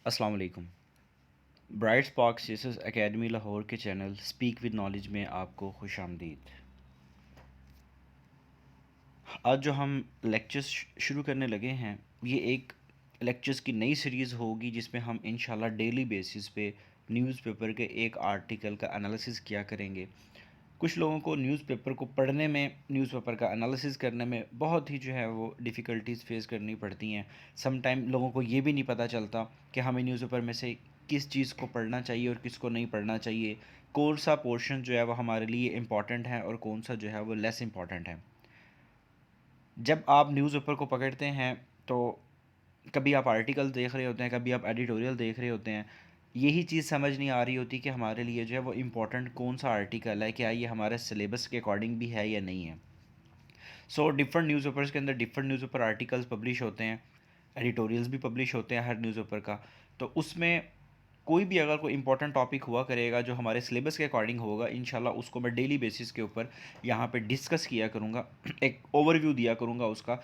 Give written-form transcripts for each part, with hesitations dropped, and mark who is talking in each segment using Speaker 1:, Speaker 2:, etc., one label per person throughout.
Speaker 1: अस्सलाम वालेकुम। Bright sparks Jesus academy Lahore के चैनल स्पीक विद नॉलेज में आपको खुशामदीद। आज जो हम लेक्चर्स शुरू करने लगे हैं, ये एक लेक्चर्स की नई सीरीज़ होगी जिसमें हम इंशाल्लाह डेली बेसिस पे न्यूज़पेपर के एक आर्टिकल का एनालिसिस किया करेंगे। कुछ लोगों को न्यूज़पेपर को पढ़ने में, न्यूज़पेपर का एनालिसिस करने में बहुत ही जो है वो डिफ़िकल्टीज़ फेस करनी पड़ती हैं। सम टाइम लोगों को ये भी नहीं पता चलता कि हमें न्यूज़पेपर में से किस चीज़ को पढ़ना चाहिए और किसको नहीं पढ़ना चाहिए, कौन सा पोर्शन जो है वो हमारे लिए इम्पॉर्टेंट है और कौन सा जो है वो लेस इम्पॉर्टेंट है। जब आप न्यूज़पेपर को पकड़ते हैं तो कभी आप आर्टिकल देख रहे होते हैं, कभी आप एडिटोरियल देख रहे होते हैं, यही चीज़ समझ नहीं आ रही होती कि हमारे लिए जो है वो इम्पोर्टेंट कौन सा आर्टिकल है, क्या ये हमारे सिलेबस के अकॉर्डिंग भी है या नहीं है। सो डिफरेंट न्यूज़पेपर्स के अंदर डिफरेंट न्यूज़पेपर आर्टिकल्स पब्लिश होते हैं, एडिटोरियल्स भी पब्लिश होते हैं हर न्यूज़पेपर का। तो उसमें कोई भी अगर कोई इंपॉर्टेंट टॉपिक हुआ करेगा जो हमारे सिलेबस के अकॉर्डिंग होगा, इंशाल्लाह उसको मैं डेली बेसिस के ऊपर यहाँ पे डिस्कस किया करूँगा, एक ओवरव्यू दिया करूँगा उसका।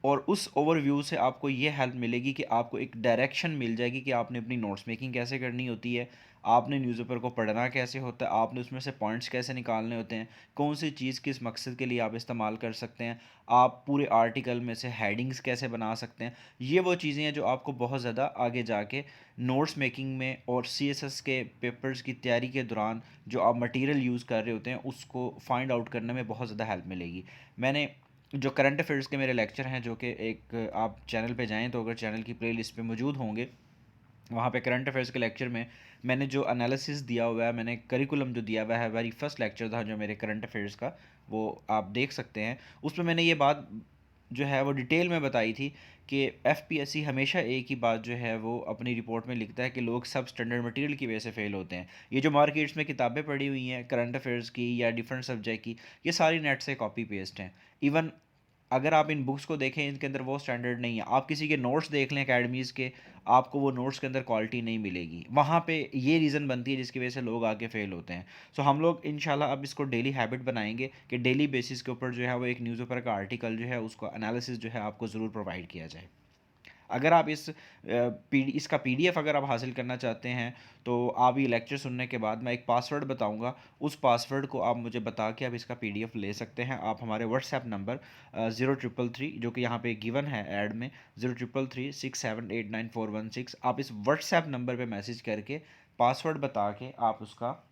Speaker 1: और उस ओवरव्यू से आपको ये हेल्प मिलेगी कि आपको एक डायरेक्शन मिल जाएगी कि आपने अपनी नोट्स मेकिंग कैसे करनी होती है, आपने न्यूज़पेपर को पढ़ना कैसे होता है, आपने उसमें से पॉइंट्स कैसे निकालने होते हैं, कौन सी चीज़ किस मकसद के लिए आप इस्तेमाल कर सकते हैं, आप पूरे आर्टिकल में से हेडिंग्स कैसे बना सकते हैं। ये वो चीज़ें हैं जो आपको बहुत ज़्यादा आगे जाके नोट्स मेकिंग में और सीएसएस के पेपर्स की तैयारी के दौरान जो आप मटेरियल यूज़ कर रहे होते हैं उसको फाइंड आउट करने में बहुत ज़्यादा हेल्प मिलेगी। मैंने जो करंट अफेयर्स के मेरे लेक्चर हैं, जो कि एक आप चैनल पे जाएँ तो अगर चैनल की प्लेलिस्ट पे मौजूद होंगे, वहाँ पे करंट अफेयर्स के लेक्चर में मैंने जो एनालिसिस दिया हुआ है, मैंने करिकुलम जो दिया हुआ है, वेरी फर्स्ट लेक्चर था जो मेरे करंट अफेयर्स का, वो आप देख सकते हैं। उसमें मैंने ये बात जो है वो डिटेल में बताई थी कि एफपीएससी हमेशा एक ही बात जो है वो अपनी रिपोर्ट में लिखता है कि लोग सब स्टैंडर्ड मटेरियल की वजह से फेल होते हैं। ये जो मार्केट्स में किताबें पड़ी हुई हैं करंट अफेयर्स की या डिफरेंट सब्जेक्ट की, ये सारी नेट से कॉपी पेस्ट हैं। इवन अगर आप इन बुक्स को देखें, इनके अंदर वो स्टैंडर्ड नहीं है। आप किसी के नोट्स देख लें अकेडमीज़ के, आपको वो नोट्स के अंदर क्वालिटी नहीं मिलेगी। वहाँ पे ये रीज़न बनती है जिसकी वजह से लोग आके फेल होते हैं। सो हम लोग इंशाल्लाह अब इसको डेली हैबिट बनाएंगे कि डेली बेसिस के ऊपर जो है वो एक न्यूज़पेपर का आर्टिकल जो है उसको एनालिसिस जो है आपको ज़रूर प्रोवाइड किया जाए। अगर आप इसका पीडीएफ अगर आप हासिल करना चाहते हैं तो आप ये लेक्चर सुनने के बाद मैं एक पासवर्ड बताऊंगा, उस पासवर्ड को आप मुझे बता के आप इसका पीडीएफ ले सकते हैं। आप हमारे व्हाट्सएप नंबर 033 जो कि यहाँ पे गिवन है ऐड में, 03336789416, आप इस व्हाट्सएप नंबर पे मैसेज करके पासवर्ड बता के आप उसका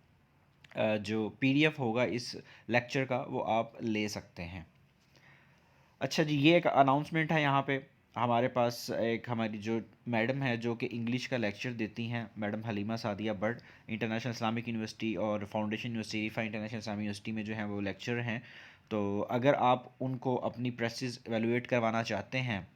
Speaker 1: जो पीडीएफ होगा इस लेक्चर का वो आप ले सकते हैं। अच्छा जी, ये एक अनाउंसमेंट है यहाँ पे। हमारे पास एक हमारी जो मैडम है जो कि इंग्लिश का लेक्चर देती हैं, madam Halima Sadia Butt, International Islamic University और फाउंडेशन यूनिवर्सिटी ईफा इंटरनेशनल इस्लामिक यूनिवर्सिटी में जो है वो लेक्चर हैं। तो अगर आप उनको अपनी प्रेसेस एवेलुएट करवाना चाहते हैं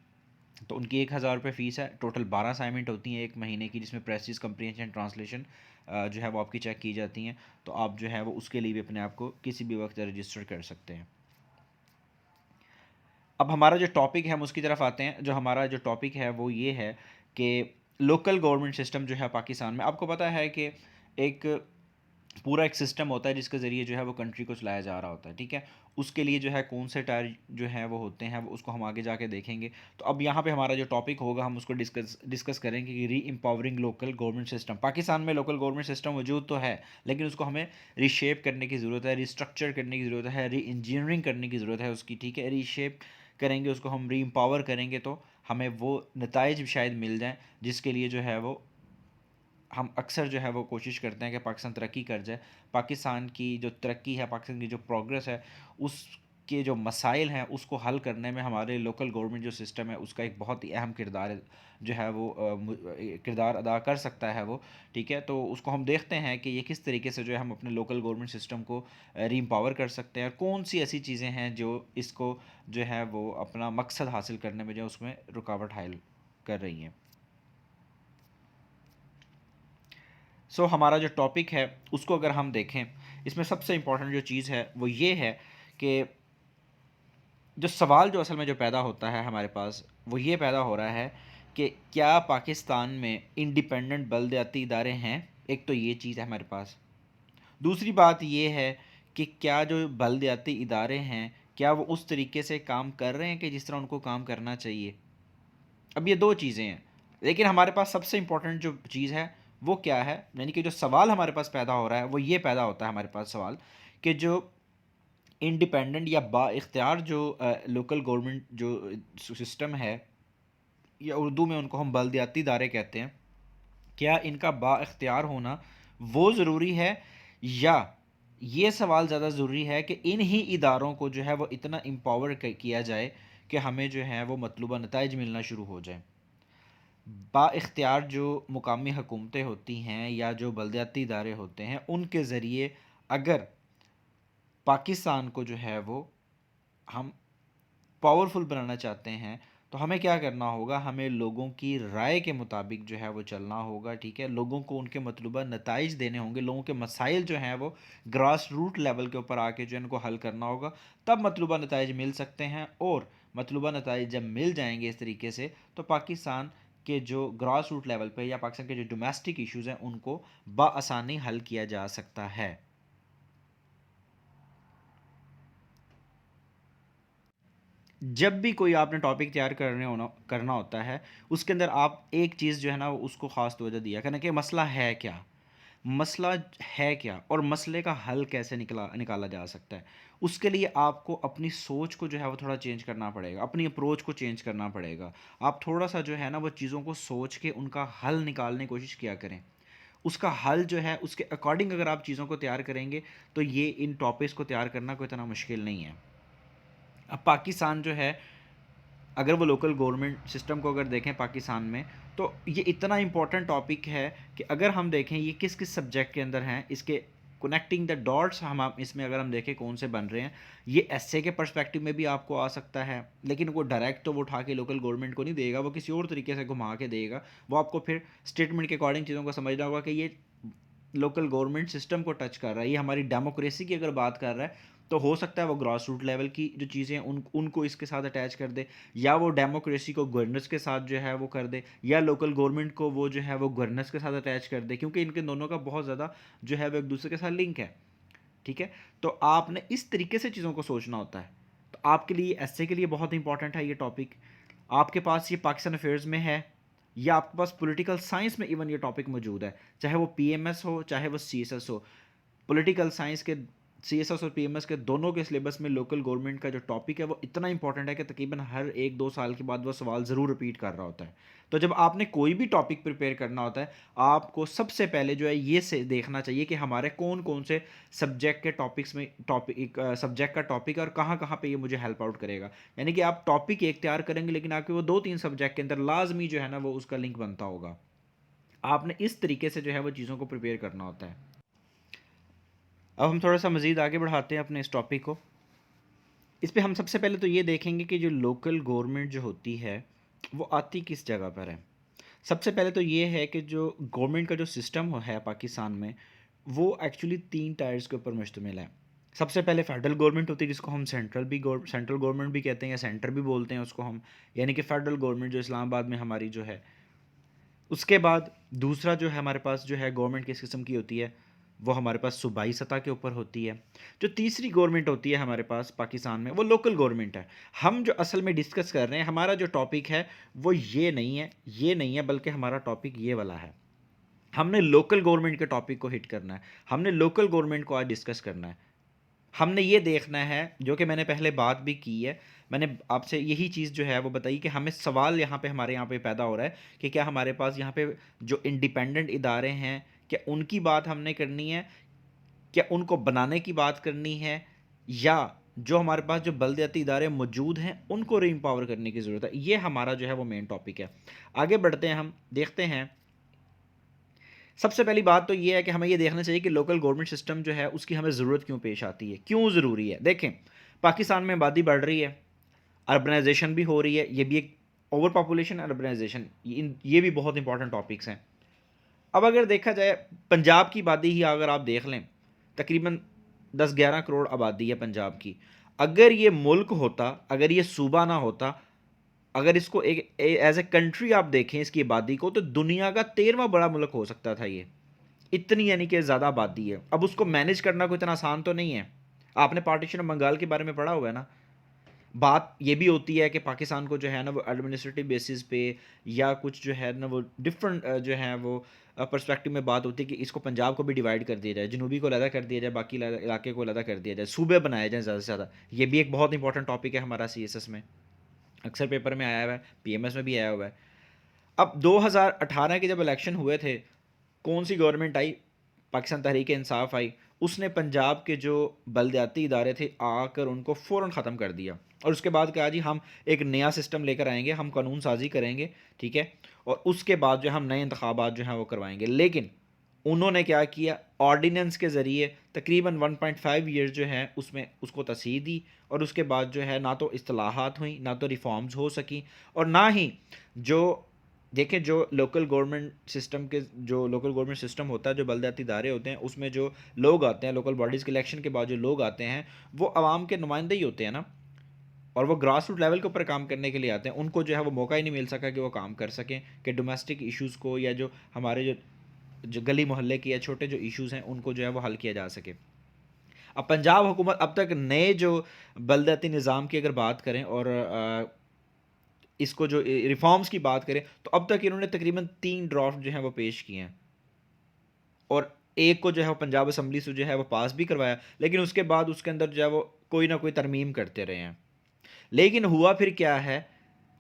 Speaker 1: तो उनकी 1000 रुपये फ़ीस है। टोटल 12 असाइनमेंट होती हैं एक महीने की, जिसमें प्रेसेस कंप्रीहेंशन ट्रांसलेशन जो है वो आपकी चेक की जाती हैं। तो आप जो है वो उसके लिए भी अपने आप को किसी भी वक्त रजिस्टर कर सकते हैं। अब हमारा जो टॉपिक है हम उसकी तरफ आते हैं। जो हमारा जो टॉपिक है वो ये है कि लोकल गवर्नमेंट सिस्टम जो है पाकिस्तान में, आपको पता है कि एक पूरा एक सिस्टम होता है जिसके ज़रिए जो है वो कंट्री को चलाया जा रहा होता है, ठीक है। उसके लिए जो है कौन से टायर जो है वो होते हैं, वो उसको हम आगे जाके देखेंगे। तो अब यहाँ पे हमारा जो टॉपिक होगा हम उसको डिस्कस करेंगे कि री empowering local government system. Pakistan में लोकल गवर्नमेंट सिस्टम मौजूद तो है, लेकिन उसको हमें रीशेप करने की ज़रूरत है, रिस्ट्रक्चर करने की ज़रूरत है, री इंजीनियरिंग करने की ज़रूरत है उसकी, ठीक है। रीशेप करेंगे उसको, हम री एम्पावर करेंगे तो हमें वो नताइज शायद मिल जाएँ जिसके लिए जो है वो हम अक्सर जो है वो कोशिश करते हैं कि पाकिस्तान तरक्की कर जाए। पाकिस्तान की जो तरक्की है, पाकिस्तान की जो प्रोग्रेस है, उसके जो मसाइल हैं उसको हल करने में हमारे लोकल गवर्नमेंट जो सिस्टम है उसका एक बहुत ही अहम किरदार है, जो है वो किरदार अदा कर सकता है वो, ठीक है। तो उसको हम देखते हैं कि ये किस तरीके से जो है हम अपने लोकल गवर्नमेंट सिस्टम को री एम्पावर कर सकते हैं और कौन सी ऐसी चीज़ें हैं जो इसको जो है वो अपना मकसद हासिल करने में जो उसमें रुकावट हायल कर रही हैं। हमारा जो टॉपिक है उसको अगर हम देखें, इसमें सबसे इम्पोर्टेंट जो चीज़ है वो ये है कि जो सवाल जो असल में जो पैदा होता है हमारे पास, वो ये पैदा हो रहा है कि क्या पाकिस्तान में इंडिपेंडेंट बलदियाती इदारे हैं। एक तो ये चीज़ है हमारे पास। दूसरी बात ये है कि क्या जो बलदियाती इदारे हैं, क्या वो उस तरीके से काम कर रहे हैं कि जिस तरह उनको काम करना चाहिए। अब ये दो चीज़ें हैं। लेकिन हमारे पास सबसे इम्पोर्टेंट जो चीज़ है वो क्या है, यानी कि जो सवाल हमारे पास पैदा हो रहा है वो ये पैदा होता है हमारे पास सवाल कि जो इंडिपेंडेंट या बाइख्तियार जो लोकल गवर्नमेंट जो सिस्टम है, या उर्दू में उनको हम बलदियाती इदारे कहते हैं, क्या इनका बाइख्तियार होना वो ज़रूरी है, या ये सवाल ज़्यादा ज़रूरी है कि इन ही इदारों को जो है वो इतना एम्पावर किया जाए कि हमें जो है वो मतलूबा नताइज मिलना शुरू हो जाए। बाइख्तियार जो मुकामी हुकूमतें होती हैं या जो बलदियाती इदारे होते हैं, उनके ज़रिए अगर पाकिस्तान को जो है वो हम पावरफुल बनाना चाहते हैं, तो हमें क्या करना होगा, हमें लोगों की राय के मुताबिक जो है वो चलना होगा। ठीक है, लोगों को उनके मतलूबा नताइज देने होंगे, लोगों के मसाइल जो हैं वो ग्रास रूट लेवल के ऊपर आके जो है इनको हल करना होगा, तब मतलूबा नताइज मिल सकते हैं। और मतलूबा नताइज जब मिल जाएंगे इस तरीके से, तो पाकिस्तान के जो ग्रास रूट लेवल पे या पाकिस्तान के जो डोमेस्टिक इश्यूज़ हैं उनको बआसानी हल किया जा सकता है। जब भी कोई आपने टॉपिक तैयार करना होता है, उसके अंदर आप एक चीज़ जो है ना उसको ख़ास तवज्जो दिया करें कि मसला है क्या, मसला है क्या, और मसले का हल कैसे निकाला जा सकता है। उसके लिए आपको अपनी सोच को जो है वो थोड़ा चेंज करना पड़ेगा, अपनी अप्रोच को चेंज करना पड़ेगा। आप थोड़ा सा जो है ना वो चीज़ों को सोच के उनका हल निकालने की कोशिश किया करें। उसका हल जो है उसके अकॉर्डिंग अगर आप चीज़ों को तैयार करेंगे, तो ये इन टॉपिक्स को तैयार करना कोई इतना मुश्किल नहीं है। अब पाकिस्तान जो है, अगर वो लोकल गवर्नमेंट सिस्टम को अगर देखें पाकिस्तान में, तो ये इतना इम्पोर्टेंट टॉपिक है कि अगर हम देखें ये किस किस सब्जेक्ट के अंदर हैं, इसके कनेक्टिंग द डॉट्स हम इसमें अगर हम देखें कौन से बन रहे हैं, ये एसए के पर्सपेक्टिव में भी आपको आ सकता है। लेकिन वो डायरेक्ट तो वो उठा के लोकल गवर्नमेंट को नहीं देगा, वो किसी और तरीके से घुमा के देगा। वो आपको फिर स्टेटमेंट के अकॉर्डिंग चीज़ों को समझना होगा कि ये लोकल गवर्नमेंट सिस्टम को टच कर रहा है, ये हमारी डेमोक्रेसी की अगर बात कर रहा है, तो हो सकता है वो ग्रास रूट लेवल की जो चीज़ें हैं उनको इसके साथ अटैच कर दे, या वो डेमोक्रेसी को गवर्नेंस के साथ जो है वो कर दे, या लोकल गवर्नमेंट को वो जो है वो गवर्नेंस के साथ अटैच कर दे, क्योंकि इनके दोनों का बहुत ज़्यादा जो है वो एक दूसरे के साथ लिंक है। ठीक है, तो आपने इस तरीके से चीज़ों को सोचना होता है। तो आपके लिए एसए के लिए बहुत इंपॉर्टेंट है ये टॉपिक। आपके पास ये पाकिस्तान अफेयर्स में है, या आपके पास पॉलिटिकल साइंस में इवन ये टॉपिक मौजूद है, चाहे वो पीएमएस हो चाहे वो सीएसएस हो। पॉलिटिकल साइंस के सीएसएस और पीएमएस के दोनों के सिलेबस में लोकल गवर्नमेंट का जो टॉपिक है वो इतना इंपॉर्टेंट है कि तकरीबन हर 1-2 साल के बाद वो सवाल ज़रूर रिपीट कर रहा होता है। तो जब आपने कोई भी टॉपिक प्रिपेयर करना होता है, आपको सबसे पहले जो है ये से देखना चाहिए कि हमारे कौन कौन से सब्जेक्ट के टॉपिक्स में टॉपिक सब्जेक्ट का टॉपिक और कहाँ कहाँ पे ये मुझे हेल्प आउट करेगा। यानी कि आप टॉपिक एक तैयार करेंगे, लेकिन आपके वो 2-3 सब्जेक्ट के अंदर लाजमी जो है ना वो उसका लिंक बनता होगा। आपने इस तरीके से जो है वो चीज़ों को प्रिपेयर करना होता है। अब हम थोड़ा सा मज़ीद आगे बढ़ाते हैं अपने इस टॉपिक को। इस पे हम सबसे पहले तो ये देखेंगे कि जो लोकल गवर्नमेंट जो होती है वो आती किस जगह पर है। सबसे पहले तो ये है कि जो गवर्नमेंट का जो सिस्टम है पाकिस्तान में, वो एक्चुअली 3 टायर्स के ऊपर मुश्तमिल है। सबसे पहले फेडरल गवर्नमेंट होती है, जिसको हम सेंट्रल गवर्नमेंट भी कहते हैं या सेंटर भी बोलते हैं उसको हम, यानी कि फेडरल गवर्नमेंट जो इस्लामाबाद में हमारी जो है। उसके बाद दूसरा जो है हमारे पास जो है गवर्नमेंट किस किस्म की होती है, वो हमारे पास सूबाई सतह के ऊपर होती है। जो तीसरी गवर्नमेंट होती है हमारे पास पाकिस्तान में, वो लोकल गवर्नमेंट है। हम जो असल में डिस्कस कर रहे हैं, हमारा जो टॉपिक है वो ये नहीं है, बल्कि हमारा टॉपिक ये वाला है। हमने लोकल गवर्नमेंट के टॉपिक को हिट करना है, हमने लोकल गवर्नमेंट को आज डिस्कस करना है। हमने ये देखना है, जो कि मैंने पहले बात भी की है, मैंने आपसे यही चीज़ जो है वो बताई कि हमें सवाल यहाँ पे हमारे यहाँ पे पैदा हो रहा है कि क्या हमारे पास यहाँ पे जो इंडिपेंडेंट इदारे हैं, क्या उनकी बात हमने करनी है, क्या उनको बनाने की बात करनी है, या जो हमारे पास जो बलदियाती इदारे मौजूद हैं उनको री एम्पावर करने की ज़रूरत है। ये हमारा जो है वो मेन टॉपिक है। आगे बढ़ते हैं, हम देखते हैं। सबसे पहली बात तो ये है कि हमें ये देखना चाहिए कि लोकल गवर्नमेंट सिस्टम जो है उसकी हमें ज़रूरत क्यों पेश आती है, क्यों ज़रूरी है। देखें, पाकिस्तान में आबादी बढ़ रही है, अर्बनाइजेशन भी हो रही है, ये भी एक ओवर पॉपुलेशन, अर्बनाइजेशन, ये भी बहुत इंपॉर्टेंट टॉपिक्स हैं। अब अगर देखा जाए पंजाब की आबादी ही अगर आप देख लें, तकरीबन 10-11 करोड़ आबादी है पंजाब की। अगर ये मुल्क होता, अगर ये सूबा ना होता, अगर इसको एक एज ए कंट्री आप देखें इसकी आबादी को, तो दुनिया का 13वां बड़ा मुल्क हो सकता था ये। इतनी यानी कि ज़्यादा आबादी है। अब उसको मैनेज करना कोई इतना आसान तो नहीं है। आपने पार्टीशन ऑफ बंगाल के बारे में पढ़ा हुआ है ना। बात ये भी होती है कि पाकिस्तान को जो है ना वो एडमिनिस्ट्रेटिव बेसिस पे या कुछ जो है ना वो डिफरेंट जो है वो पर्सपेक्टिव में बात होती है कि इसको पंजाब को भी डिवाइड कर दिया जाए, जनूबी को अलहदा कर दिया जाए, बाकी इलाके को अलहदा कर दिया जाए, सूबे बनाए जाएँ ज़्यादा से ज़्यादा। ये भी एक बहुत इंपॉर्टेंट टॉपिक है हमारा सीएसएस में, अक्सर पेपर में आया हुआ है, पीएमएस में भी आया हुआ है। अब 2018 के जब इलेक्शन हुए थे, कौन सी गवर्नमेंट आई? पाकिस्तान तहरीक इंसाफ आई। उसने पंजाब के जो बलदियाती इदारे थे आकर उनको फ़ौरन ख़त्म कर दिया और उसके बाद कहा जी हम एक नया सिस्टम लेकर आएंगे, हम कानून साजी करेंगे, ठीक है, और उसके बाद जो हम नए इंतखाबात जो हैं वो करवाएंगे। लेकिन उन्होंने क्या किया, ऑर्डिनेंस के ज़रिए तकरीबन 1.5 ईयर जो है उसमें उसको तसीह दी और उसके बाद जो है ना तो इस्तिलाहात हुई, ना तो रिफॉर्म्स हो सकी, और ना ही जो देखें जो लोकल गवर्नमेंट सिस्टम के जो लोकल गवर्नमेंट सिस्टम होता है, जो बलदियाती इदारे होते हैं, उसमें जो लोग आते हैं लोकल बॉडीज़ के इलेक्शन के बाद जो लोग आते हैं वो आवाम के नुमाइंदे ही होते हैं ना, और वो ग्रास रूट लेवल के ऊपर काम करने के लिए आते हैं। उनको जो है वो मौका ही नहीं मिल सका कि वो काम कर सकें कि डोमेस्टिक इश्यूज़ को या जो हमारे जो गली मोहल्ले के या छोटे जो इश्यूज़ हैं उनको जो है वो हल किया जा सके। अब पंजाब हुकूमत अब तक नए जो बलदियाती निज़ाम की अगर बात करें और इसको जो रिफॉर्म्स की बात करें तो अब तक इन्होंने तकरीबन 3 ड्राफ्ट जो हैं वो पेश किए हैं और एक को जो है वो पंजाब असम्बली से जो है वो पास भी करवाया, लेकिन उसके बाद उसके अंदर जो है वो कोई ना कोई तरमीम करते रहे हैं। लेकिन हुआ फिर क्या है,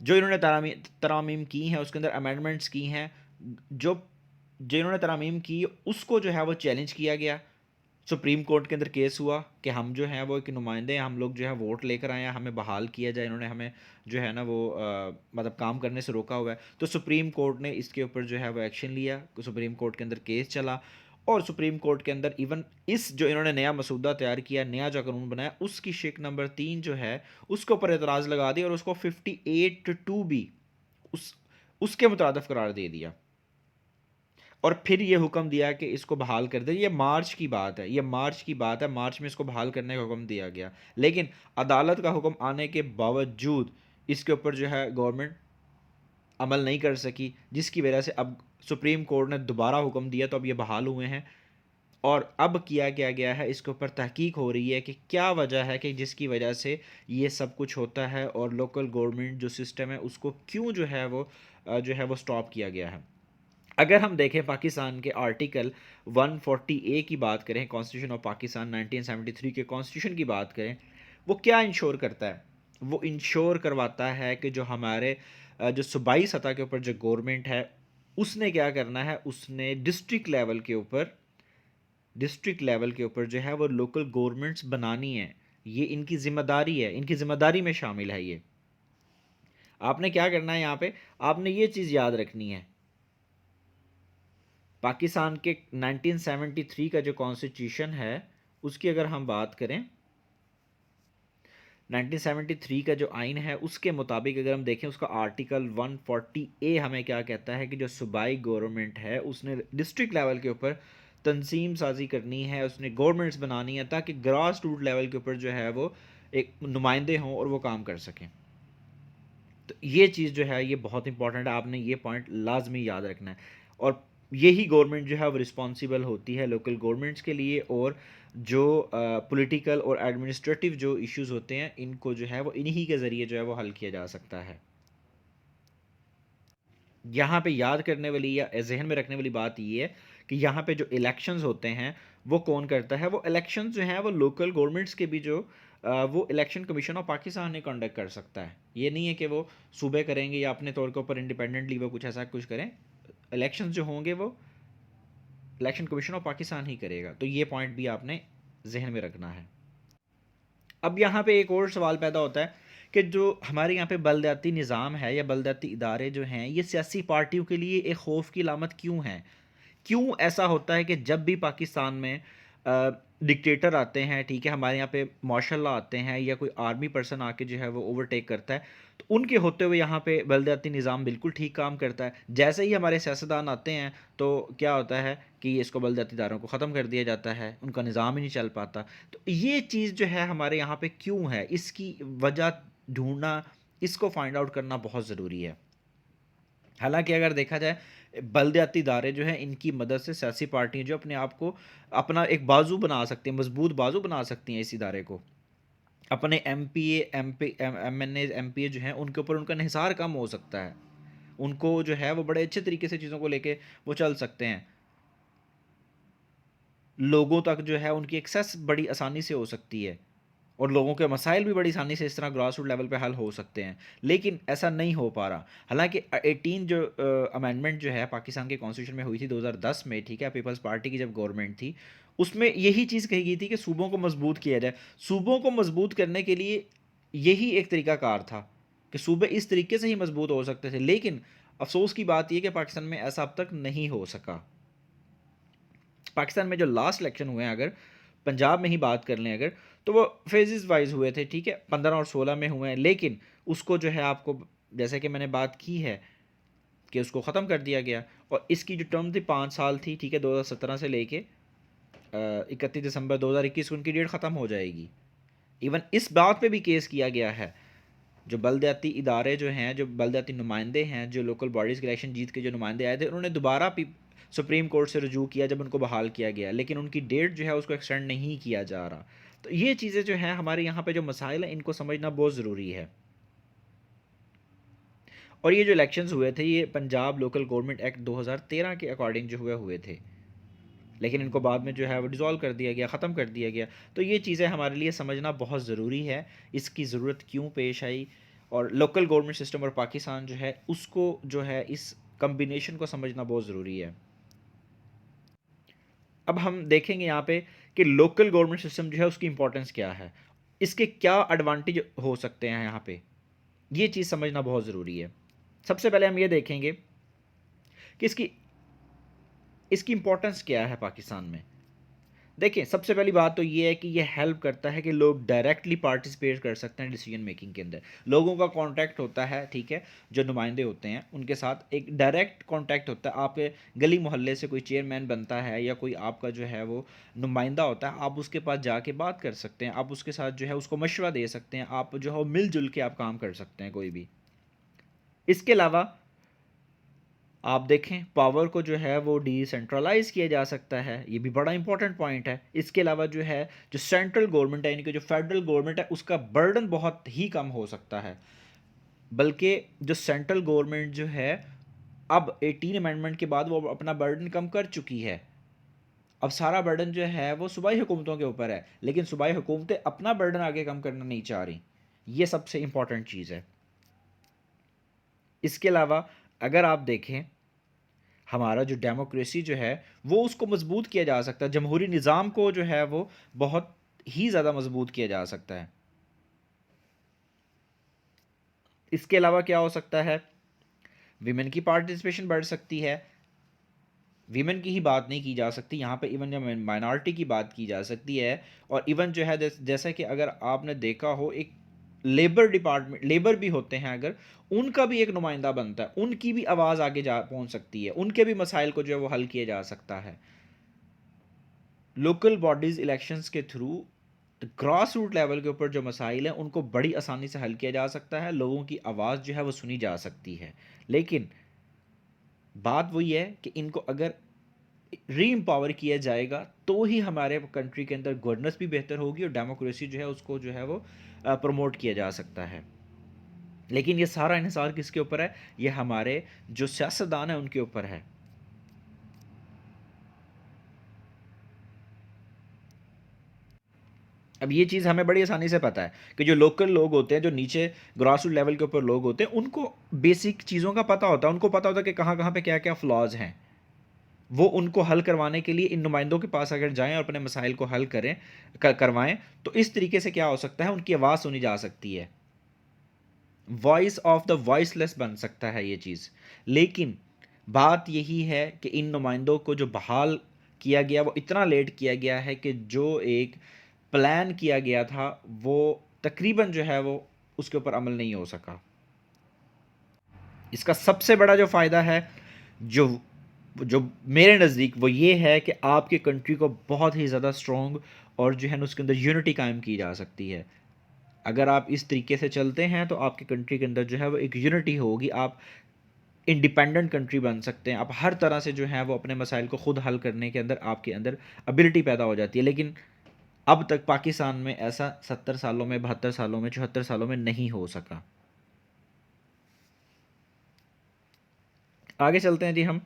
Speaker 1: जो इन्होंने तरामीम की हैं उसके अंदर अमेंडमेंट्स की हैं, जो जो इन्होंने तरामीम की उसको जो है वो चैलेंज किया गया। सुप्रीम कोर्ट के अंदर केस हुआ कि हम जो हैं वो एक नुमाइंदे हैं, हम लोग जो है वोट लेकर आए हैं, हमें बहाल किया जाए, इन्होंने हमें जो है ना वो मतलब काम करने से रोका हुआ है। तो सुप्रीम कोर्ट ने इसके ऊपर जो है वो एक्शन लिया, सुप्रीम कोर्ट के अंदर केस चला और सुप्रीम कोर्ट के अंदर इवन इस जो इन्होंने नया मसूदा तैयार किया, नया जो कानून बनाया, उसकी शिक नंबर 3 जो है उसके ऊपर एतराज़ लगा दिया और उसको 58(2) भी उस उसके मुताबिक करार दे दिया और फिर ये हुक्म दिया कि इसको बहाल कर दे। ये मार्च की बात है, ये मार्च की बात है, मार्च में इसको बहाल करने का हुक्म दिया गया। लेकिन अदालत का हुक्म आने के बावजूद इसके ऊपर जो है गवर्नमेंट अमल नहीं कर सकी, जिसकी वजह से अब सुप्रीम कोर्ट ने दोबारा हुक्म दिया तो अब ये बहाल हुए हैं और अब किया क्या गया है, इसके ऊपर तहकीक हो रही है कि क्या वजह है कि जिसकी वजह से ये सब कुछ होता है और लोकल गवर्नमेंट जो सिस्टम है उसको क्यों जो है वो स्टॉप किया गया है। अगर हम देखें पाकिस्तान के आर्टिकल 140A की बात करें, कॉन्स्टिट्यूशन ऑफ पाकिस्तान 1973 के कॉन्स्टिट्यूशन की बात करें, वो क्या इंश्योर करता है? वो इंश्योर करवाता है कि जो हमारे जो सूबाई सतह के ऊपर जो गवर्नमेंट है उसने क्या करना है, उसने डिस्ट्रिक्ट लेवल के ऊपर जो है वो लोकल गवर्नमेंट्स बनानी है। ये इनकी ज़िम्मेदारी है, इनकी ज़िम्मेदारी में शामिल है ये। आपने क्या करना है यहाँ पे, आपने ये चीज़ याद रखनी है, पाकिस्तान के 1973 का जो कॉन्स्टिट्यूशन है उसकी अगर हम बात करें, 1973 का जो आइन है उसके मुताबिक अगर हम देखें उसका आर्टिकल 140A हमें क्या कहता है कि जो सूबाई गवर्नमेंट है उसने डिस्ट्रिक्ट लेवल के ऊपर तंजीम साजी करनी है, उसने गवर्नमेंट्स बनानी है ताकि ग्रास रूट लेवल के ऊपर जो है वो एक नुमाइंदे हों और वो काम कर सकें। तो ये चीज़ जो है ये बहुत इंपॉर्टेंट है, आपने ये पॉइंट लाजमी याद रखना है और यही गवर्नमेंट जो है वो रिस्पॉन्सिबल होती है लोकल गवर्नमेंट्स के लिए और जो पॉलिटिकल और एडमिनिस्ट्रेटिव जो इश्यूज होते हैं इनको जो है वो इन्हीं के ज़रिए जो है वो हल किया जा सकता है। यहाँ पे याद करने वाली या जहन में रखने वाली बात ये है कि यहाँ पे जो इलेक्शंस होते हैं वो कौन करता है, वो इलेक्शंस जो हैं वो लोकल गवर्नमेंट्स के भी जो वो election commission of Pakistan he conduct कर सकता है। ये नहीं है कि वो सूबे करेंगे या अपने तौर के ऊपर इंडिपेंडेंटली वो कुछ ऐसा कुछ करें, इलेक्शंस जो होंगे वो इलेक्शन कमीशन ऑफ पाकिस्तान ही करेगा। तो ये पॉइंट भी आपने जहन में रखना है। अब यहाँ पे एक और सवाल पैदा होता है कि जो हमारे यहाँ पे बलदियाती निज़ाम है या बलदियाती इदारे जो हैं ये सियासी पार्टियों के लिए एक खौफ की अलामत क्यों है? क्यों ऐसा होता है कि जब भी पाकिस्तान में डिक्टेटर आते हैं, ठीक है, हमारे यहाँ पे मार्शल लॉ आते हैं या कोई आर्मी पर्सन आके जो है वो ओवरटेक करता है, तो उनके होते हुए यहाँ पे बलदियाती निज़ाम बिल्कुल ठीक काम करता है। जैसे ही हमारे सियासतदान आते हैं तो क्या होता है कि इसको बलदियाती इदारों को ख़त्म कर दिया जाता है, उनका निज़ाम ही नहीं चल पाता। तो ये चीज़ जो है हमारे यहाँ पे क्यों है, इसकी वजह ढूंढना, इसको फाइंड आउट करना बहुत ज़रूरी है। हालांकि अगर देखा जाए बलदियाती इदारे जो हैं इनकी मदद से सियासी पार्टियां जो अपने आप को अपना एक बाजू बना सकती हैं, मजबूत बाजू बना सकती हैं इस इदारे को। अपने एमएनए एमपीए जो हैं उनके ऊपर उनका निहिसार कम हो सकता है, उनको जो है वो बड़े अच्छे तरीके से चीज़ों को लेके वो चल सकते हैं, लोगों तक जो है उनकी एक्सेस बड़ी आसानी से हो सकती है और लोगों के मसाइल भी बड़ी आसानी से इस तरह ग्रास रूट लेवल पे हल हो सकते हैं। लेकिन ऐसा नहीं हो पा रहा। हालांकि 18 जो अमेंडमेंट जो है पाकिस्तान के कॉन्स्टिट्यूशन में हुई थी 2010 में, ठीक है, पीपल्स पार्टी की जब गवर्नमेंट थी, उसमें यही चीज़ कही गई थी कि सूबों को मजबूत किया जाए। सूबों को मजबूत करने के लिए यही एक तरीकाकार था कि सूबे इस तरीके से ही मजबूत हो सकते थे। लेकिन अफसोस की बात यह कि पाकिस्तान में ऐसा अब तक नहीं हो सका। पाकिस्तान में जो लास्ट इलेक्शन हुए हैं, अगर पंजाब में ही बात कर लें अगर, तो वो फेजेस वाइज हुए थे, ठीक है, 15 और 16 में हुए हैं। लेकिन उसको जो है आपको, जैसे कि मैंने बात की है कि उसको ख़त्म कर दिया गया और इसकी जो टर्म थी 5 साल थी, ठीक है, 2017 से लेके 31 दिसंबर 2021 उनकी डेट ख़त्म हो जाएगी। इवन इस बात पे भी केस किया गया है, जो बलदयाती इदारे जो हैं, जो बलदयाती नुमाइंदे हैं, जो लोकल बॉडीज़ के इलेक्शन जीत के जो नुमाइंदे आए थे, उन्होंने दोबारा सुप्रीम कोर्ट से रजू किया जब उनको बहाल किया गया, लेकिन उनकी डेट जो है उसको एक्सटेंड नहीं किया जा रहा। तो ये चीज़ें जो हैं हमारे यहाँ पे जो मसाइल हैं इनको समझना बहुत ज़रूरी है। और ये जो इलेक्शंस हुए थे ये पंजाब लोकल गवर्नमेंट एक्ट 2013 के अकॉर्डिंग जो हुए थे, लेकिन इनको बाद में जो है वो डिज़ोल्व कर दिया गया, ख़त्म कर दिया गया। तो ये चीज़ें हमारे लिए समझना बहुत ज़रूरी है, इसकी ज़रूरत क्यों पेश आई, और लोकल गवर्नमेंट सिस्टम और पाकिस्तान जो है उसको जो है इस कम्बिनेशन को समझना बहुत ज़रूरी है। अब हम देखेंगे यहाँ पे कि लोकल गवर्नमेंट सिस्टम जो है उसकी इंपॉर्टेंस क्या है, इसके क्या एडवांटेज हो सकते हैं यहाँ पे, ये चीज़ समझना बहुत ज़रूरी है। सबसे पहले हम ये देखेंगे कि इसकी इसकी इंपॉर्टेंस क्या है पाकिस्तान में। देखिए, सबसे पहली बात तो ये है कि ये हेल्प करता है कि लोग डायरेक्टली पार्टिसिपेट कर सकते हैं डिसीजन मेकिंग के अंदर। लोगों का कांटेक्ट होता है, ठीक है, जो नुमाइंदे होते हैं उनके साथ एक डायरेक्ट कांटेक्ट होता है। आपके गली मोहल्ले से कोई चेयरमैन बनता है या कोई आपका जो है वो नुमाइंदा होता है, आप उसके पास जाके बात कर सकते हैं, आप उसके साथ जो है उसको मशवरा दे सकते हैं, आप जो है मिलजुल के आप काम कर सकते हैं कोई भी। इसके अलावा आप देखें पावर को जो है वो डिसेंट्रलाइज किया जा सकता है, ये भी बड़ा इंपॉर्टेंट पॉइंट है। इसके अलावा जो है जो सेंट्रल गवर्नमेंट है, यानी कि जो फेडरल गवर्नमेंट है, उसका बर्डन बहुत ही कम हो सकता है। बल्कि जो सेंट्रल गवर्नमेंट जो है अब 18 अमेंडमेंट के बाद वो अपना बर्डन कम कर चुकी है। अब सारा बर्डन जो है वो सूबाई हुकूमतों के ऊपर है, लेकिन सूबाई हुकूमतें अपना बर्डन आगे कम करना नहीं चाह रही। ये सबसे इंपॉर्टेंट चीज़ है। इसके अलावा अगर आप देखें हमारा जो डेमोक्रेसी जो है वो उसको मजबूत किया जा सकता है, जमहूरी निज़ाम को जो है वो बहुत ही ज़्यादा मजबूत किया जा सकता है। इसके अलावा क्या हो सकता है, विमेन की पार्टिसिपेशन बढ़ सकती है। विमेन की ही बात नहीं की जा सकती यहाँ पे, इवन जब माइनॉरिटी की बात की जा सकती है। और इवन जो है जैसा कि अगर आपने देखा हो, एक लेबर डिपार्टमेंट, लेबर भी होते हैं, अगर उनका भी एक नुमाइंदा बनता है, उनकी भी आवाज़ आगे जा पहुँच सकती है, उनके भी मसाइल को जो है वो हल किया जा सकता है। लोकल बॉडीज़ इलेक्शंस के थ्रू ग्रास रूट लेवल के ऊपर जो मसाइल हैं उनको बड़ी आसानी से हल किया जा सकता है, लोगों की आवाज़ जो है वो सुनी जा सकती है। लेकिन बात वही है कि इनको अगर री एम्पावर किया जाएगा तो ही हमारे कंट्री के अंदर गवर्नेंस भी बेहतर होगी और डेमोक्रेसी जो है उसको जो है वो प्रमोट किया जा सकता है। लेकिन ये सारा इन्हिसार किसके ऊपर है, ये हमारे जो सियासतदान है उनके ऊपर है। अब ये चीज़ हमें बड़ी आसानी से पता है कि जो लोकल लोग होते हैं, जो नीचे ग्रास रूट लेवल के ऊपर लोग होते हैं, उनको बेसिक चीज़ों का पता होता है, उनको पता होता है कि कहाँ कहाँ पे क्या क्या फ्लॉज हैं। वो उनको हल करवाने के लिए इन नुमाइंदों के पास अगर जाएं और अपने मसाइल को हल करें करवाएं, तो इस तरीके से क्या हो सकता है, उनकी आवाज़ सुनी जा सकती है, वॉइस ऑफ द वॉइसलेस बन सकता है ये चीज़। लेकिन बात यही है कि इन नुमाइंदों को जो बहाल किया गया वो इतना लेट किया गया है कि जो एक प्लान किया गया था वो तकरीबन जो है वो उसके ऊपर अमल नहीं हो सका। इसका सबसे बड़ा जो फ़ायदा है, जो जो मेरे नज़दीक, वो ये है कि आपके कंट्री को बहुत ही ज़्यादा स्ट्रॉन्ग और जो है ना उसके अंदर यूनिटी कायम की जा सकती है। अगर आप इस तरीके से चलते हैं तो आपकी कंट्री के अंदर जो है वो एक यूनिटी होगी, आप इंडिपेंडेंट कंट्री बन सकते हैं, आप हर तरह से जो है वो अपने मसाइल को खुद हल करने के अंदर आपके अंदर एबिलिटी पैदा हो जाती है। लेकिन अब तक पाकिस्तान में ऐसा 70 सालों में, 72 सालों में, 74 सालों में नहीं हो सका। आगे चलते हैं जी हम।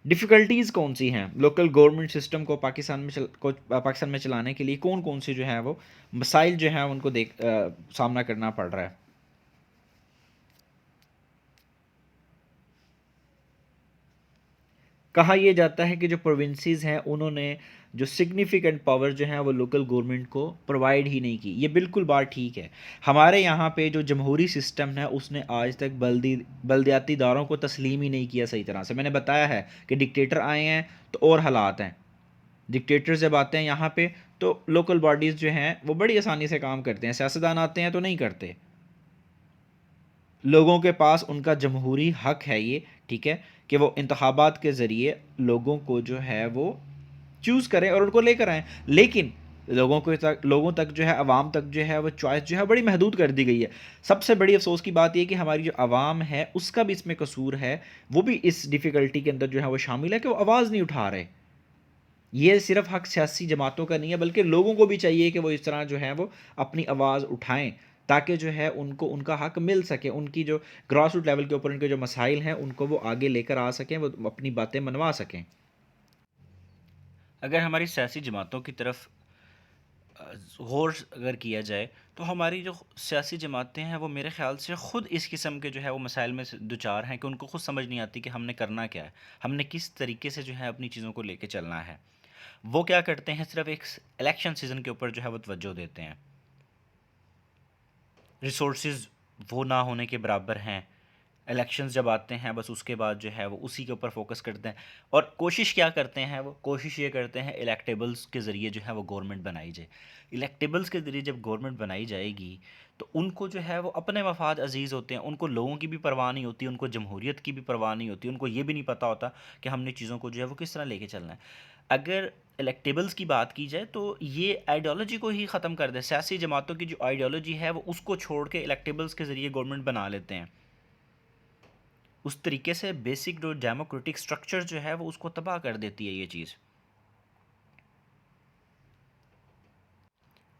Speaker 1: डिफ़िकल्टीज़ कौन सी हैं लोकल गवर्नमेंट सिस्टम को पाकिस्तान में चलाने के लिए, कौन कौन से जो है वो मसाइल जो हैं उनको सामना करना पड़ रहा है। कहा यह जाता है कि जो प्रोविंसेस हैं उन्होंने जो सिग्निफिकेंट पावर जो है वो लोकल गवर्नमेंट को प्रोवाइड ही नहीं की। ये बिल्कुल बात ठीक है। हमारे यहाँ पे जो जमहूरी सिस्टम है उसने आज तक बल्दियाती इदारों को तस्लीम ही नहीं किया सही तरह से। मैंने बताया है कि डिक्टेटर आए हैं तो और हालात हैं। डिक्टेटर जब आते हैं यहाँ पे तो लोकल बॉडीज़ जो हैं वो बड़ी आसानी से काम करते हैं, सियासतदान आते हैं तो नहीं करते। लोगों के पास उनका जमहूरी हक है ये, ठीक है, कि वो इंतखाबात के ज़रिए लोगों को जो है वो चूज़ करें और उनको लेकर आएँ। लेकिन लोगों तक जो है, अवाम तक जो है वो चॉइस जो है बड़ी महदूद कर दी गई है। सबसे बड़ी अफ़सोस की बात ये है कि हमारी जो अवाम है उसका भी इसमें कसूर है। वो भी इस डिफ़िकल्टी के अंदर जो है वो शामिल है कि वो आवाज़ नहीं उठा रहे। ये सिर्फ़ हक़ सियासी जमातों का नहीं है, बल्कि लोगों को भी चाहिए कि वो इस तरह जो है वो अपनी आवाज़ उठाएँ, ताकि जो है उनको उनका हक़ मिल सके। उनकी जो ग्रास रूट लेवल के ऊपर उनके जो मसाइल हैं उनको वो आगे लेकर आ सकें, वो अपनी बातें मनवा सकें। अगर हमारी सियासी जमातों की तरफ गौर अगर किया जाए तो हमारी जो सियासी जमातें हैं वो मेरे ख़्याल से ख़ुद इस किस्म के जो है वो मसाइल में दुचार हैं कि उनको खुद समझ नहीं आती कि हमने करना क्या है, हमने किस तरीके से जो है अपनी चीज़ों को लेके चलना है। वो क्या करते हैं, सिर्फ एक इलेक्शन सीज़न के ऊपर जो है वो तवज्जो देते हैं। रिसोर्सेज वो ना होने के बराबर हैं। इलेक्शंस जब आते हैं बस उसके बाद जो है वो उसी के ऊपर फोकस करते हैं और कोशिश क्या करते हैं, वो कोशिश ये करते हैं इलेक्टेबल्स के ज़रिए जो है वो गवर्नमेंट बनाई जाए। इलेक्टेबल्स के ज़रिए जब गवर्नमेंट बनाई जाएगी तो उनको जो है वो अपने मफाद अजीज़ होते हैं, उनको लोगों की भी परवाह नहीं होती, उनको जमहूरियत की भी परवाह नहीं होती, उनको ये भी नहीं पता होता कि हमने चीज़ों को जो है वो किस तरह लेके चलना है। अगर इलेक्टेबल्स की बात की जाए तो ये आइडियोलॉजी को ही ख़त्म कर दे। सियासी जमातों की जो आइडियोलॉजी है वो उसको छोड़ के इलेक्टेबल्स के ज़रिए गवर्नमेंट बना लेते हैं। उस तरीके से बेसिक जो डेमोक्रेटिक स्ट्रक्चर जो है वो उसको तबाह कर देती है ये चीज़।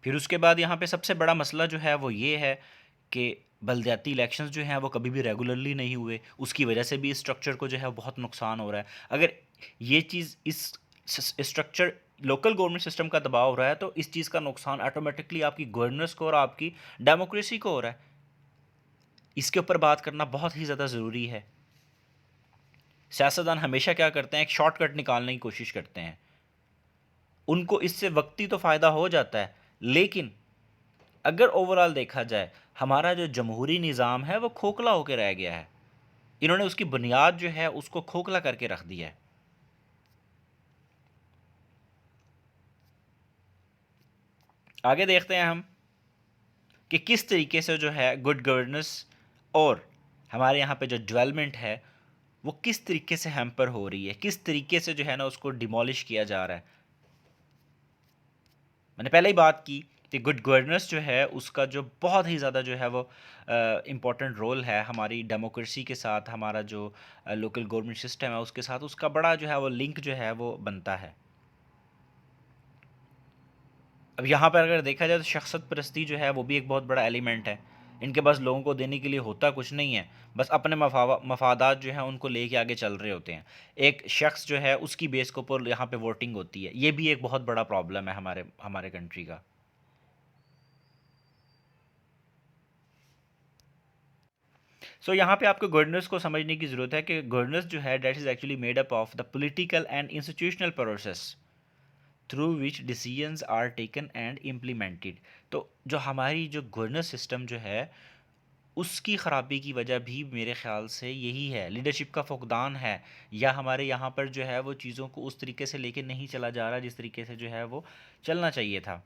Speaker 1: फिर उसके बाद यहाँ पे सबसे बड़ा मसला जो है वो ये है कि बलदियाती इलेक्शंस जो हैं वो कभी भी रेगुलरली नहीं हुए, उसकी वजह से भी इस स्ट्रक्चर को जो है बहुत नुकसान हो रहा है। अगर ये चीज़ इस स्ट्रक्चर लोकल गवर्नमेंट सिस्टम का दबाव हो रहा है तो इस चीज़ का नुकसान ऑटोमेटिकली आपकी गवर्नेंस को और आपकी डेमोक्रेसी को हो रहा है। इसके ऊपर बात करना बहुत ही ज़्यादा ज़रूरी है। सियासतदान हमेशा क्या करते हैं, एक शॉर्टकट निकालने की कोशिश करते हैं। उनको इससे वक्ती तो फ़ायदा हो जाता है, लेकिन अगर ओवरऑल देखा जाए हमारा जो जमहूरी निज़ाम है वो खोखला होकर रह गया है। इन्होंने उसकी बुनियाद जो है उसको खोखला करके रख दिया है। आगे देखते हैं हम कि किस तरीके से जो है गुड गवर्नेंस और हमारे यहाँ पे जो डेवलपमेंट है वो किस तरीके से हैम्पर हो रही है, किस तरीके से जो है ना उसको डिमोलिश किया जा रहा है। मैंने पहले ही बात की कि गुड गवर्नेंस जो है उसका जो बहुत ही ज़्यादा जो है वो इम्पॉर्टेंट रोल है हमारी डेमोक्रेसी के साथ, हमारा जो लोकल गवर्नमेंट सिस्टम है उसके साथ उसका बड़ा जो है वो लिंक जो है वो बनता है। अब यहाँ पर अगर देखा जाए तो शख्सियत परस्ती जो है वो भी एक बहुत बड़ा एलिमेंट है। इनके पास लोगों को देने के लिए होता कुछ नहीं है, बस अपने मफादात जो हैं उनको लेके आगे चल रहे होते हैं। एक शख्स जो है उसकी बेस के ऊपर यहाँ पे वोटिंग होती है, ये भी एक बहुत बड़ा प्रॉब्लम है हमारे हमारे कंट्री का। सो यहाँ पे आपको गवर्नेंस को समझने की ज़रूरत है कि गवर्नेंस जो है that is actually made up of the political and institutional process through which decisions are taken and implemented. तो जो हमारी जो गवर्नेंस सिस्टम जो है उसकी ख़राबी की वजह भी मेरे ख़्याल से यही है, लीडरशिप का फुकदान है, या हमारे यहाँ पर जो है वो चीज़ों को उस तरीके से लेके नहीं चला जा रहा जिस तरीके से जो है वो चलना चाहिए था।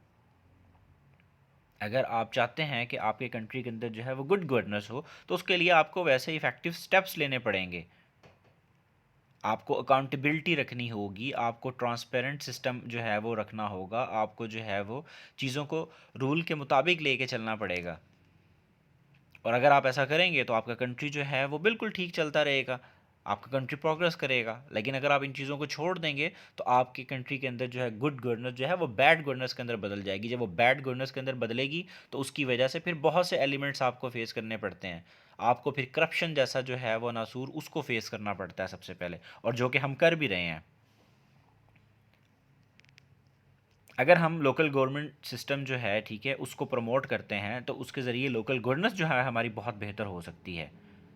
Speaker 1: अगर आप चाहते हैं कि आपके कंट्री के अंदर जो है वो गुड गवर्नेंस हो तो उसके लिए आपको वैसे इफ़ेक्टिव स्टेप्स लेने पड़ेंगे। आपको अकाउंटेबिलिटी रखनी होगी, आपको ट्रांसपेरेंट सिस्टम जो है वो रखना होगा, आपको जो है वो चीज़ों को रूल के मुताबिक लेके चलना पड़ेगा। और अगर आप ऐसा करेंगे तो आपका कंट्री जो है वो बिल्कुल ठीक चलता रहेगा। आपका कंट्री प्रोग्रेस करेगा। लेकिन अगर आप इन चीज़ों को छोड़ देंगे तो आपकी कंट्री के अंदर जो है गुड गवर्नेंस जो है वो बैड गवर्नेंस के अंदर बदल जाएगी। जब वो बैड गवर्नेंस के अंदर बदलेगी तो उसकी वजह से फिर बहुत से एलिमेंट्स आपको फेस करने पड़ते हैं। आपको फिर करप्शन जैसा जो है वो नासूर उसको फेस करना पड़ता है सबसे पहले, और जो कि हम कर भी रहे हैं। अगर हम लोकल गवर्नमेंट सिस्टम जो है, ठीक है, उसको प्रमोट करते हैं तो उसके ज़रिए लोकल गवर्नेंस जो है हमारी बहुत बेहतर हो सकती है,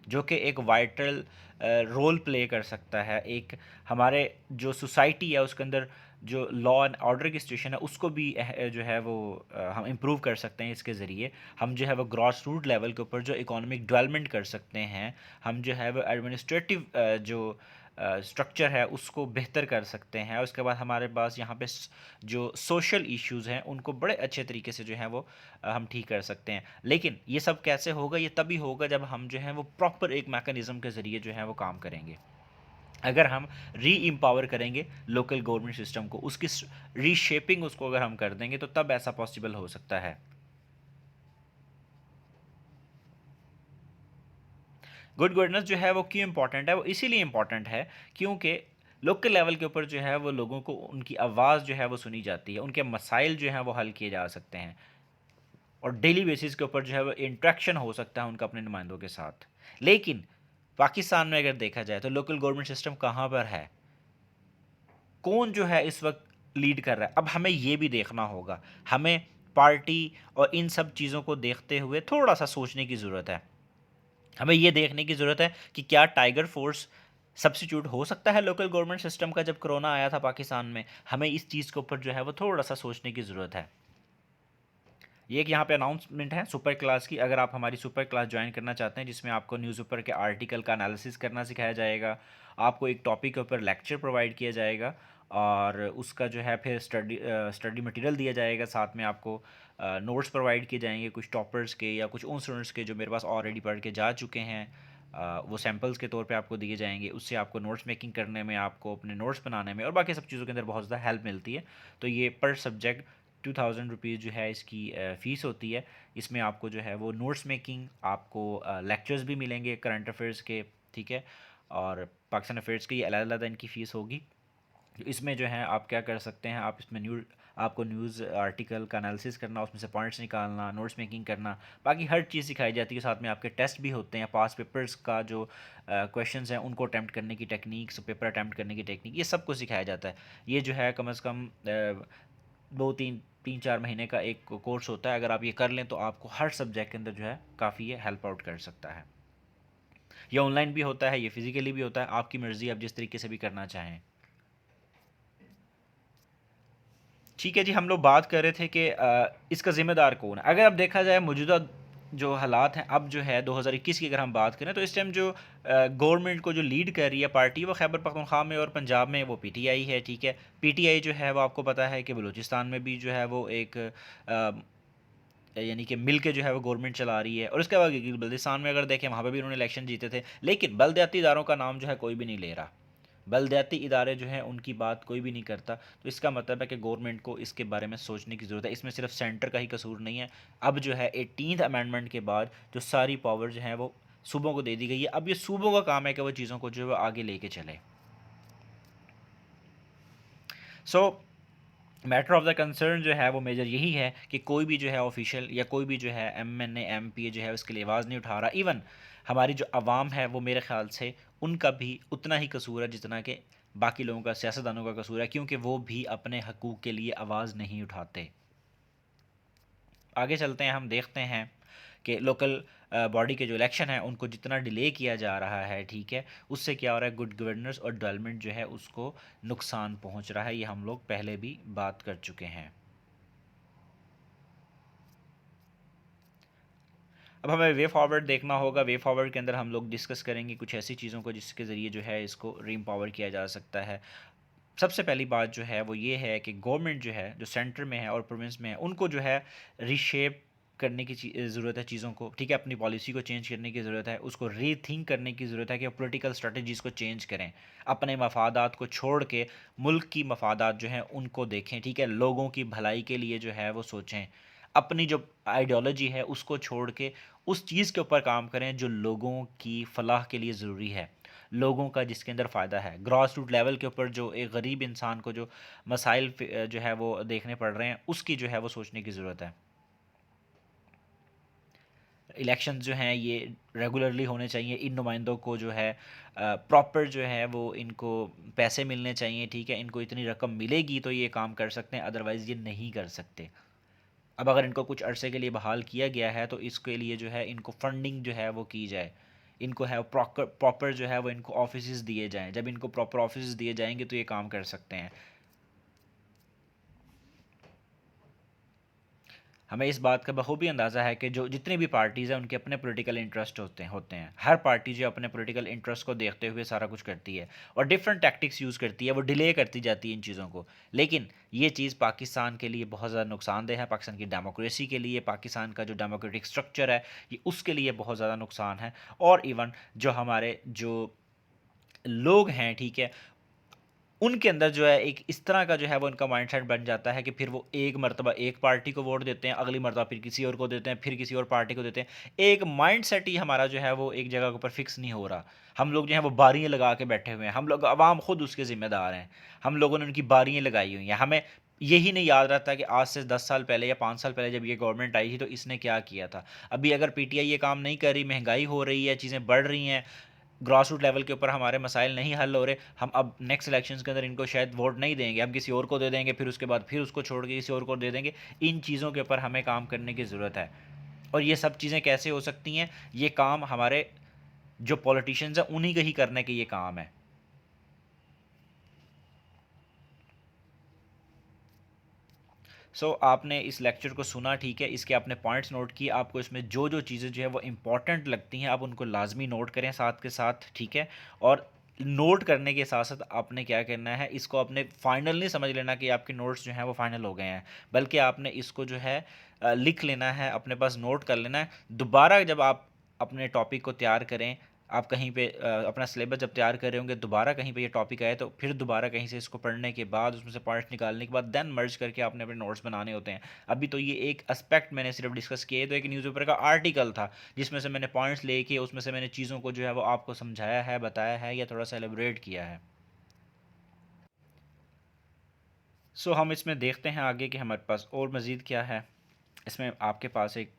Speaker 1: जो कि एक वाइटल रोल प्ले कर सकता है। एक हमारे जो सोसाइटी है उसके अंदर जो लॉ एंड ऑर्डर की सिचुएशन है उसको भी जो है वो हम इम्प्रूव कर सकते हैं। इसके ज़रिए हम जो है वो ग्रॉस रूट लेवल के ऊपर जो इकोनॉमिक डेवलपमेंट कर सकते हैं। हम जो है वो एडमिनिस्ट्रेटिव जो स्ट्रक्चर है उसको बेहतर कर सकते हैं। उसके बाद हमारे पास यहाँ पे जो सोशल इश्यूज़ हैं उनको बड़े अच्छे तरीके से जो है वो हम ठीक कर सकते हैं। लेकिन ये सब कैसे होगा? ये तभी होगा जब हम जो है वो प्रॉपर एक मैकेनिज़्म के ज़रिए जो है वो काम करेंगे। अगर हम री एम्पावर करेंगे लोकल गवर्नमेंट सिस्टम को, उसकी रीशेपिंग उसको अगर हम कर देंगे तो तब ऐसा पॉसिबल हो सकता है। गुड गवर्नेंस जो है वो क्यों इंपॉर्टेंट है? वो इसीलिए इंपॉर्टेंट है क्योंकि लोकल लेवल के ऊपर जो है वो लोगों को उनकी आवाज़ जो है वो सुनी जाती है, उनके मसाइल जो हैं वो हल किए जा सकते हैं, और डेली बेसिस के ऊपर जो है वो इंट्रैक्शन हो सकता है उनका अपने नुमाइंदों के साथ। लेकिन पाकिस्तान में अगर देखा जाए तो लोकल गवर्नमेंट सिस्टम कहाँ पर है? कौन जो है इस वक्त लीड कर रहा है? अब हमें ये भी देखना होगा। हमें पार्टी और इन सब चीज़ों को देखते हुए थोड़ा सा सोचने की ज़रूरत है। हमें ये देखने की ज़रूरत है कि क्या टाइगर फोर्स सब्स्टिट्यूट हो सकता है लोकल गवर्नमेंट सिस्टम का? जब कोरोना आया था पाकिस्तान में, हमें इस चीज़ के ऊपर जो है वो थोड़ा सा सोचने की ज़रूरत है। ये एक यहाँ पे अनाउंसमेंट है सुपर क्लास की। अगर आप हमारी सुपर क्लास ज्वाइन करना चाहते हैं जिसमें आपको न्यूज़पेपर के आर्टिकल का एनालिसिस करना सिखाया जाएगा, आपको एक टॉपिक के ऊपर लेक्चर प्रोवाइड किया जाएगा, और उसका जो है फिर स्टडी मटेरियल दिया जाएगा। साथ में आपको नोट्स प्रोवाइड किए जाएंगे, कुछ टॉपर्स के या कुछ उन स्टूडेंट्स के जो मेरे पास ऑलरेडी पढ़ के जा चुके हैं। वो सैम्पल्स के तौर पे आपको दिए जाएंगे। उससे आपको नोट्स मेकिंग करने में, आपको अपने नोट्स बनाने में और बाकी सब चीज़ों के अंदर बहुत ज़्यादा हेल्प मिलती है। तो ये पर सब्जेक्ट 2000 रुपीज़ जो है इसकी फ़ीस होती है। इसमें आपको जो है वो नोट्स मेकिंग, आपको लेक्चर्स भी मिलेंगे करंट अफेयर्स के, ठीक है, और पाकिस्तान अफेयर्स की अलग-अलग इनकी फ़ीस होगी। इसमें जो है आप क्या कर सकते हैं, आप इसमें आपको न्यूज़ आर्टिकल का एनालिसिस करना, उसमें से पॉइंट्स निकालना, नोट्स मेकिंग करना, बाकी हर चीज़ सिखाई जाती है। साथ में आपके टेस्ट भी होते हैं, पास पेपर्स का जो क्वेश्चंस हैं उनको अटैम्प्ट करने की टेक्निक्स, पेपर अटैम्प्ट करने की टेक्निक, ये सब कुछ सिखाया जाता है। ये जो है कम से कम 2 3 3 4 महीने का एक कोर्स होता है। अगर आप ये कर लें तो आपको हर सब्जेक्ट के अंदर जो है काफ़ी ये हेल्प आउट कर सकता है। ये ऑनलाइन भी होता है, ये फिजिकली भी होता है, आपकी मर्ज़ी, आप जिस तरीके से भी करना चाहें। ठीक है जी, हम लोग बात कर रहे थे कि इसका ज़िम्मेदार कौन है? अगर अब देखा जाए मौजूदा जो हालात हैं, अब जो है 2021 की अगर हम बात करें तो इस टाइम जो गवर्नमेंट को जो लीड कर रही है पार्टी, वो खैबर पख्तूनख्वा में और पंजाब में वो पीटीआई है, ठीक है। पीटीआई जो है वो आपको पता है कि बलूचिस्तान में भी जो है वो एक यानी कि मिल के जो है वो गवर्नमेंट चला रही है। और उसके बाद बल्दिस्तान में अगर देखें वहाँ पे भी उन्होंने इलेक्शन जीते थे, लेकिन बलदियाती इदारों का नाम जो है कोई भी नहीं ले रहा। बलदियाती इदारे जो हैं उनकी बात कोई भी नहीं करता। तो इसका मतलब है कि गवर्नमेंट को इसके बारे में सोचने की ज़रूरत है। इसमें सिर्फ सेंटर का ही कसूर नहीं है। अब जो है 18th अमेंडमेंट के बाद जो सारी पावर जो है वो सूबों को दे दी गई है। अब ये सूबों का काम है कि वो चीज़ों को जो है वो आगे लेके चले। सो मैटर ऑफ द कंसर्न जो है वो मेजर यही है कि कोई भी जो है ऑफिशियल या कोई भी जो है एमएनए एमपी जो है उसके लिए आवाज़ नहीं उठा रहा। इवन हमारी जो आवाम है वो मेरे ख्याल से उनका भी उतना ही कसूर है जितना कि बाकी लोगों का, सियासतदानों का कसूर है, क्योंकि वो भी अपने हकूक़ के लिए आवाज़ नहीं उठाते। आगे चलते हैं, हम देखते हैं कि लोकल बॉडी के जो इलेक्शन है उनको जितना डिले किया जा रहा है, ठीक है, उससे क्या हो रहा है, गुड गवर्नेंस और डेवलपमेंट जो है उसको नुकसान पहुंच रहा है। ये हम लोग पहले भी बात कर चुके हैं। अब हमें वे फॉरवर्ड देखना होगा। वे फॉरवर्ड के अंदर हम लोग डिस्कस करेंगे कुछ ऐसी चीज़ों को जिसके ज़रिए जो है इसको री एम्पावर किया जा सकता है। सबसे पहली बात जो है वो ये है कि गवर्नमेंट जो है, जो सेंटर में है और प्रोविंस में है, उनको जो है रीशेप करने की ज़रूरत है चीज़ों को, ठीक है। अपनी पॉलिसी को चेंज करने की ज़रूरत है, उसको रीथिंक करने की ज़रूरत है कि पॉलिटिकल स्ट्रेटजीज़ को चेंज करें। अपने मफादात को छोड़ के मुल्क की मफादात जो हैं उनको देखें, ठीक है। लोगों की भलाई के लिए जो है वो सोचें। अपनी जो आइडियोलॉजी है उसको छोड़ के उस चीज़ के ऊपर काम करें जो लोगों की फ़लाह के लिए ज़रूरी है। लोगों का जिसके अंदर फ़ायदा है, ग्रास रूट लेवल के ऊपर जो एक गरीब इंसान को जो मसाइल जो है वो देखने पड़ रहे हैं, उसकी जो है वो सोचने की ज़रूरत है। इलेक्शंस जो हैं ये रेगुलरली होने चाहिए, इन नुमाइंदों को जो है प्रॉपर जो है वो इनको पैसे मिलने चाहिए, ठीक है, इनको इतनी रकम मिलेगी तो ये काम कर सकते हैं, अदरवाइज़ ये नहीं कर सकते। अब अगर इनको कुछ अरसे के लिए बहाल किया गया है तो इसके लिए जो है इनको फंडिंग जो है वो की जाए, इनको है प्रॉपर प्रॉपर जो है वो इनको ऑफिस दिए जाएँ, जब इनको प्रॉपर ऑफिस दिए जाएंगे तो ये काम कर सकते हैं। हमें इस बात का बखूबी अंदाज़ा है कि जो जितनी भी पार्टीज़ हैं उनके अपने पॉलिटिकल इंटरेस्ट होते हैं। हर पार्टी जो अपने पॉलिटिकल इंटरेस्ट को देखते हुए सारा कुछ करती है और डिफरेंट टैक्टिक्स यूज़ करती है, वो डिले करती जाती है इन चीज़ों को। लेकिन ये चीज़ पाकिस्तान के लिए बहुत ज़्यादा नुकसानदेह है, पाकिस्तान की डेमोक्रेसी के लिए, पाकिस्तान का जो डेमोक्रेटिक स्ट्रक्चर है ये उसके लिए बहुत ज़्यादा नुकसान है। और इवन जो हमारे जो लोग हैं, ठीक है, उनके अंदर जो है एक इस तरह का जो है वो इनका माइंडसेट बन जाता है कि फिर वो एक मर्तबा एक पार्टी को वोट देते हैं, अगली मर्तबा फिर किसी और को देते हैं, फिर किसी और पार्टी को देते हैं। एक माइंडसेट ही हमारा जो है वो एक जगह के ऊपर फिक्स नहीं हो रहा। हम लोग जो है वो बारियाँ लगा के बैठे हुए हैं, हम लोग आवाम खुद उसके ज़िम्मेदार हैं। हम लोगों ने उनकी बारियाँ लगाई हुई हैं। हमें यही नहीं याद रहता कि आज से 10 साल पहले या 5 साल पहले जब ये गवर्नमेंट आई थी तो इसने क्या किया था। अभी अगर पीटीआई ये काम नहीं कर रही, महंगाई हो रही है, चीज़ें बढ़ रही हैं, ग्रास रूट लेवल के ऊपर हमारे मसाइल नहीं हल हो रहे, हम अब नेक्स्ट इलेक्शंस के अंदर इनको शायद वोट नहीं देंगे, हम किसी और को दे देंगे, फिर उसके बाद फिर उसको छोड़ के किसी और को दे देंगे। इन चीज़ों के ऊपर हमें काम करने की ज़रूरत है। और ये सब चीज़ें कैसे हो सकती हैं, ये काम हमारे जो पॉलिटिशियंस हैं उन्हीं के ही करने के ये काम है। आपने इस लेक्चर को सुना, ठीक है, इसके आपने पॉइंट्स नोट किए, आपको इसमें जो जो चीज़ें जो है वो इंपॉर्टेंट लगती हैं आप उनको लाजमी नोट करें साथ के साथ, ठीक है। और नोट करने के साथ साथ आपने क्या करना है, इसको अपने फाइनल नहीं समझ लेना कि आपके नोट्स जो हैं वो फाइनल हो गए हैं, बल्कि आपने इसको जो है लिख लेना है, अपने पास नोट कर लेना है। दोबारा जब आप अपने टॉपिक को तैयार करें, आप कहीं पे अपना सिलेबस जब तैयार कर रहे होंगे, दोबारा कहीं पे ये टॉपिक आए तो फिर दोबारा कहीं से इसको पढ़ने के बाद उसमें से पॉइंट्स निकालने के बाद देन मर्ज करके आपने अपने नोट्स बनाने होते हैं। अभी तो ये एक एस्पेक्ट मैंने सिर्फ डिस्कस किया, तो एक न्यूज़पेपर का आर्टिकल था जिसमें से मैंने पॉइंट्स लेके उसमें से मैंने चीज़ों को जो है वो आपको समझाया है, बताया है या थोड़ा सा एलिब्रेट किया है। हम इसमें देखते हैं आगे कि हमारे पास और मज़ीद क्या है। इसमें आपके पास एक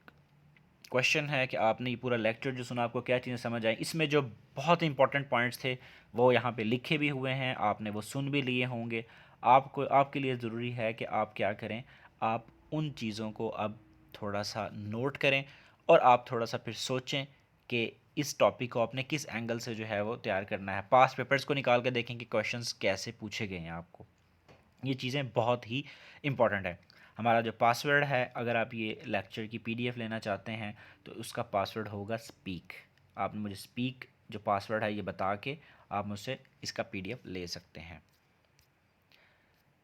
Speaker 1: क्वेश्चन है कि आपने ये पूरा लेक्चर जो सुना आपको क्या चीज़ें समझ आई। इसमें जो बहुत इंपॉर्टेंट पॉइंट्स थे वो यहाँ पे लिखे भी हुए हैं, आपने वो सुन भी लिए होंगे। आपको आपके लिए ज़रूरी है कि आप क्या करें, आप उन चीज़ों को अब थोड़ा सा नोट करें और आप थोड़ा सा फिर सोचें कि इस टॉपिक को आपने किस एंगल से जो है वो तैयार करना है। पास्ट पेपर्स को निकाल के देखें कि क्वेश्चंस कैसे पूछे गए हैं आपको। ये चीज़ें बहुत ही इम्पॉर्टेंट है। हमारा जो पासवर्ड है, अगर आप ये लेक्चर की पीडीएफ लेना चाहते हैं तो उसका पासवर्ड होगा स्पीक। आपने मुझे स्पीक जो पासवर्ड है ये बता के आप मुझसे इसका पीडीएफ ले सकते हैं।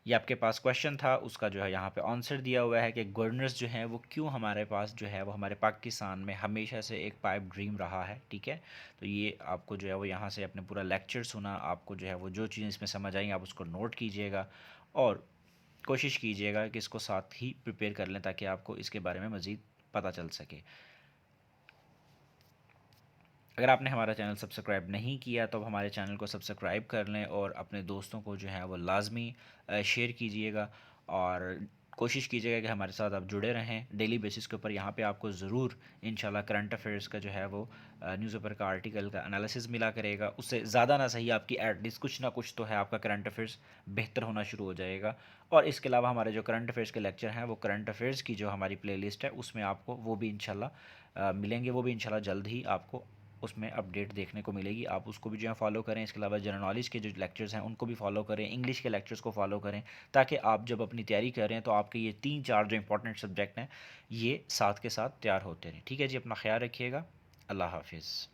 Speaker 1: ये आपके पास क्वेश्चन था, उसका जो है यहाँ पे आंसर दिया हुआ है कि गवर्नर्स जो हैं वो क्यों हमारे पास जो है वो हमारे पाकिस्तान में हमेशा से एक पाइप ड्रीम रहा है, ठीक है। तो ये आपको जो है वो यहाँ से अपने पूरा लेक्चर सुना, आपको जो है वो जो चीज़ें इसमें समझ आई आप उसको नोट कीजिएगा और कोशिश कीजिएगा कि इसको साथ ही प्रिपेयर कर लें ताकि आपको इसके बारे में मज़ीद पता चल सके। अगर आपने हमारा चैनल सब्सक्राइब नहीं किया तो आप हमारे चैनल को सब्सक्राइब कर लें और अपने दोस्तों को जो है वो लाजमी शेयर कीजिएगा और कोशिश कीजिएगा कि हमारे साथ आप जुड़े रहें डेली बेसिस के ऊपर। यहाँ पे आपको ज़रूर इंशाल्लाह करंट अफेयर्स का जो है वो न्यूज़पेपर का आर्टिकल का एनालिसिस मिला करेगा। उससे ज़्यादा ना सही आपकी एटलीस्ट कुछ ना कुछ तो है, आपका करंट अफेयर्स बेहतर होना शुरू हो जाएगा। और इसके अलावा हमारे जो करंट अफेयर्स के लेक्चर हैं वो करंट अफेयर्स की जो हमारी प्लेलिस्ट है उसमें आपको वो भी इंशाल्लाह मिलेंगे, वो भी इंशाल्लाह जल्द ही आपको उसमें अपडेट देखने को मिलेगी। आप उसको भी जो है फॉलो करें। इसके अलावा जनरल नॉलेज के जो लेक्चर्स हैं उनको भी फॉलो करें, इंग्लिश के लेक्चर्स को फॉलो करें, ताकि आप जब अपनी तैयारी कर रहे हैं तो आपके ये 3-4 जो इंपॉर्टेंट सब्जेक्ट हैं ये साथ के साथ तैयार होते रहें। ठीक है जी, अपना ख्याल रखिएगा। अल्लाह हाफिज़।